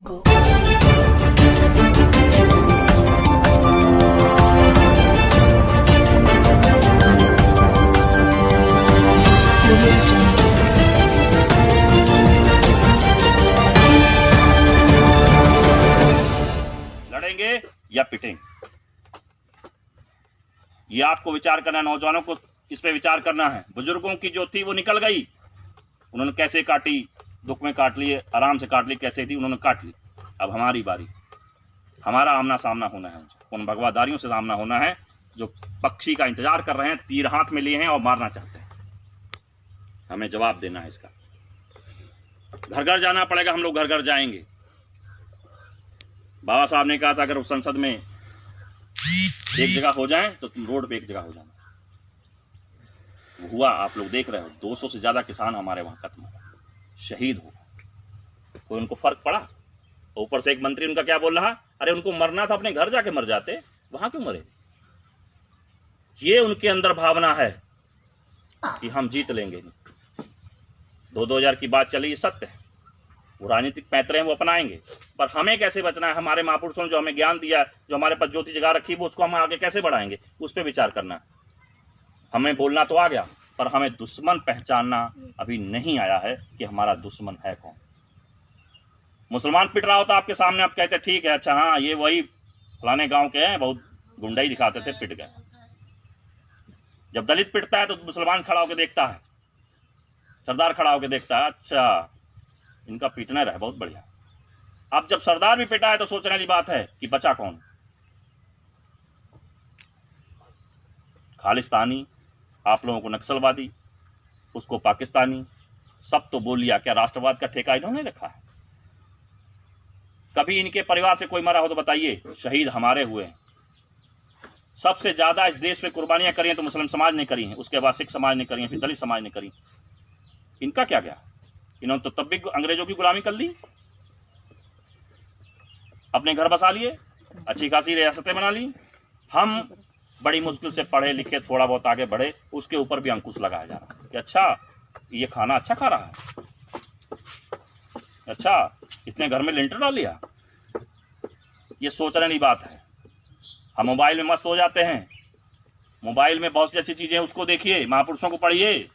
Go. लड़ेंगे या पिटेंगे, ये आपको विचार करना है। नौजवानों को इस पे विचार करना है। बुजुर्गों की जो थी वो निकल गई, उन्होंने कैसे काटी, दुख में काट लिए, आराम से काट ली, कैसे थी उन्होंने काट ली। अब हमारी बारी, हमारा आमना सामना होना है उनसे, उन भगवादारियों से सामना होना है जो पक्षी का इंतजार कर रहे हैं, तीर हाथ में लिए हैं और मारना चाहते हैं। हमें जवाब देना है इसका। घर घर जाना पड़ेगा, हम लोग घर घर जाएंगे। बाबा साहब ने कहा था अगर उस संसद में एक जगह हो जाए तो तुम रोड पे एक जगह हो जाना। वो हुआ, आप लोग देख रहे हो। 200 से ज्यादा किसान हमारे वहां खत्म हो, शहीद हो। कोई उनको फर्क पड़ा? ऊपर से एक मंत्री उनका क्या बोल रहा, अरे उनको मरना था अपने घर जाके मर जाते, वहां क्यों मरे? ये उनके अंदर भावना है कि हम जीत लेंगे। 2000 की बात चली, ये सत्य है। वो राजनीतिक पैंतरे हैं वो अपनाएंगे, पर हमें कैसे बचना है? हमारे महापुरुषों ने जो हमें ज्ञान दिया, जो हमारे पास ज्योति जगा रखी, वो उसको हम आगे कैसे बढ़ाएंगे, उस पर विचार करना है। हमें बोलना तो आ गया, पर हमें दुश्मन पहचानना अभी नहीं आया है कि हमारा दुश्मन है कौन। मुसलमान पिट रहा होता आपके सामने, आप कहते ठीक है, अच्छा हाँ ये वही फलाने गांव के हैं, बहुत गुंडाई दिखाते थे, पिट गए। जब दलित पिटता है तो मुसलमान खड़ा होकर देखता है, सरदार खड़ा होकर देखता है, अच्छा इनका पीटना रहा, बहुत बढ़िया। अब जब सरदार भी पिटा है तो सोचने वाली बात है कि बचा कौन? खालिस्तानी, आप लोगों को नक्सलवादी, उसको पाकिस्तानी, सब तो बोल लिया। क्या राष्ट्रवाद का ठेका इन्होंने रखा है? कभी इनके परिवार से कोई मरा हो तो बताइए? शहीद हमारे हुए हैं। सबसे ज्यादा इस देश में कुर्बानियां करी हैं तो मुस्लिम समाज ने करी हैं, उसके बाद सिख समाज ने करी हैं, फिर दलित समाज ने करी। इनका क्या गया? इन्होंने तो तब भी अंग्रेजों की गुलामी कर ली, अपने घर बसा लिए, अच्छी खासी रियासतें बना ली। हम बड़ी मुश्किल से पढ़े लिखे, थोड़ा बहुत आगे बढ़े, उसके ऊपर भी अंकुश लगाया जा रहा है कि अच्छा ये खाना अच्छा खा रहा है, अच्छा इसने घर में लिंटर डाल लिया। ये सोचने वाली बात है। हम मोबाइल में मस्त हो जाते हैं, मोबाइल में बहुत सी अच्छी चीजें, उसको देखिए, महापुरुषों को पढ़िए।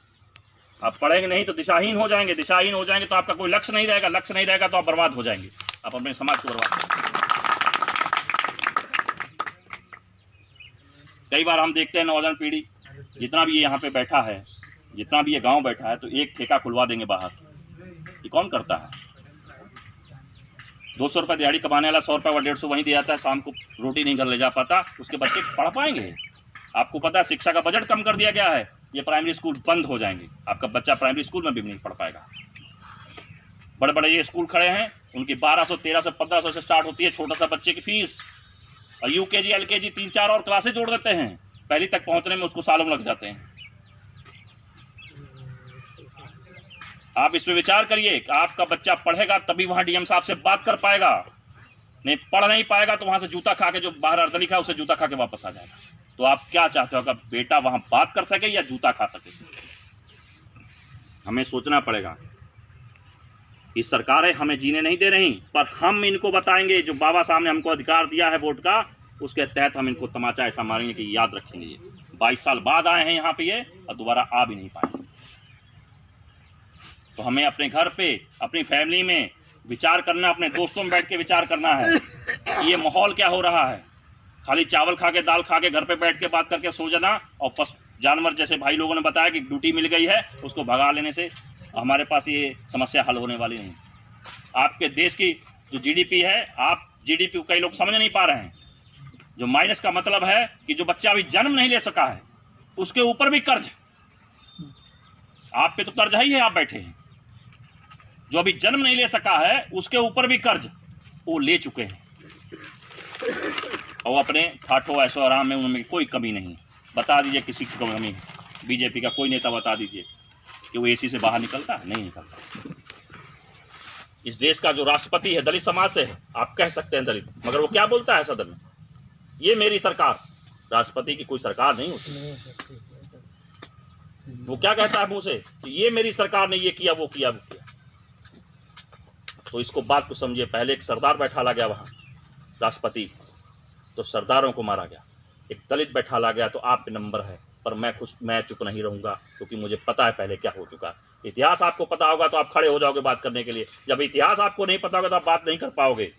आप पढ़ेंगे नहीं तो दिशाहीन हो जाएंगे, दिशाहीन हो जाएंगे तो आपका कोई लक्ष्य नहीं रहेगा, लक्ष्य नहीं रहेगा तो आप बर्बाद हो जाएंगे, आप अपने समाज को बर्बाद करेंगे। कई बार हम देखते हैं नौजवान पीढ़ी, जितना भी ये यहाँ पे बैठा है, जितना भी ये गांव बैठा है, तो एक ठेका खुलवा देंगे बाहर। ये कौन करता है? 200 रुपये दिहाड़ी कमाने वाला 100 रुपये व 150 वहीं दे जाता है, शाम को रोटी नहीं घर ले जा पाता, उसके बच्चे पढ़ पाएंगे? आपको पता है शिक्षा का बजट कम कर दिया गया है, ये प्राइमरी स्कूल बंद हो जाएंगे, आपका बच्चा प्राइमरी स्कूल में भी नहीं पढ़ पाएगा। बड़े बड़े ये स्कूल खड़े हैं, उनकी 1200, 1300, 1500 से स्टार्ट होती है छोटा सा बच्चे की फीस, और यूकेजी एलकेजी 3-4 और क्लासेज जोड़ देते हैं, पहली तक पहुंचने में उसको सालों लग जाते हैं। आप इस पे विचार करिए, आपका बच्चा पढ़ेगा तभी वहां डीएम साहब से बात कर पाएगा, नहीं पढ़ नहीं पाएगा तो वहां से जूता खा के, जो बाहर अर्ध लिखा है उसे जूता खा के वापस आ जाएगा। तो आप क्या चाहते हो, अगर बेटा वहां बात कर सके या जूता खा सके? हमें सोचना पड़ेगा। ये सरकारें हमें जीने नहीं दे रही, पर हम इनको बताएंगे, जो बाबा साहब ने हमको अधिकार दिया है वोट का, उसके तहत हम इनको तमाचा ऐसा मारेंगे कि याद रखेंगे। ये 22 साल बाद आए हैं यहाँ पे ये, और दोबारा आ भी नहीं पाएंगे। तो हमें अपने घर पे, अपनी फैमिली में विचार करना, अपने दोस्तों में बैठ के विचार करना है कि ये माहौल क्या हो रहा है। खाली चावल खा के, दाल खा के, घर पे बैठ के बात करके सो जाना, और जानवर जैसे भाई लोगों ने बताया कि ड्यूटी मिल गई है उसको भगा लेने से हमारे पास ये समस्या हल होने वाली नहीं। आपके देश की जो जीडीपी है, आप जीडीपी को कई लोग समझ नहीं पा रहे हैं। जो माइनस का मतलब है कि जो बच्चा अभी जन्म नहीं ले सका है उसके ऊपर भी कर्ज, आप पे तो कर्ज ही है, आप बैठे हैं। जो अभी जन्म नहीं ले सका है उसके ऊपर भी कर्ज वो ले चुके हैं, और अपने ठाठो ऐशो आराम में उनमें कोई कमी नहीं। बता दीजिए किसी की कमी, बीजेपी का कोई नेता बता दीजिए कि वो एसी से बाहर निकलता है? नहीं निकलता। इस देश का जो राष्ट्रपति है दलित समाज से है, आप कह सकते हैं दलित, मगर वो क्या बोलता है सदन में? ये मेरी सरकार। राष्ट्रपति की कोई सरकार नहीं होती। वो क्या कहता है मुंह से कि ये मेरी सरकार ने ये किया, वो किया, वो किया। तो इसको बात को समझिए। पहले एक सरदार बैठाला गया वहाँ, राष्ट्रपति, तो सरदारों को मारा गया। एक दलित बैठाला गया, तो आप पे नंबर है, पर मैं चुप नहीं रहूंगा, क्योंकि मुझे पता है पहले क्या हो चुका है। इतिहास आपको पता होगा तो आप खड़े हो जाओगे बात करने के लिए। जब इतिहास आपको नहीं पता होगा तो आप बात नहीं कर पाओगे।